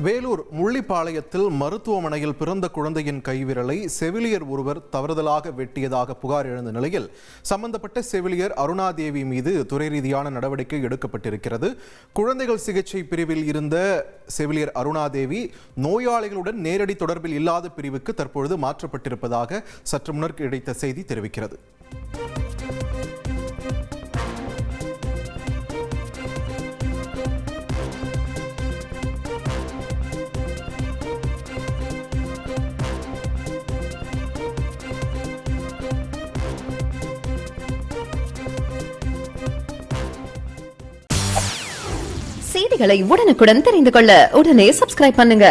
வேலூர் முள்ளிப்பாளையத்தில் மருத்துவமனையில் பிறந்த குழந்தையின் கைவிரலை செவிலியர் ஒருவர் தவறுதலாக வெட்டியதாக புகார் எழுந்த நிலையில் சம்பந்தப்பட்ட செவிலியர் அருணாதேவி மீது துறை ரீதியான நடவடிக்கை எடுக்கப்பட்டிருக்கிறது. குழந்தைகள் சிகிச்சை பிரிவில் இருந்த செவிலியர் அருணாதேவி நோயாளிகளுடன் நேரடி தொடர்பில் இல்லாத பிரிவுக்கு தற்பொழுது மாற்றப்பட்டிருப்பதாக சற்று முன்னர் கிடைத்த செய்தி தெரிவிக்கிறது. செய்திகளை உடனுக்குடன் தெரிந்து கொள்ள உடனே சப்ஸ்கிரைப் பண்ணுங்க.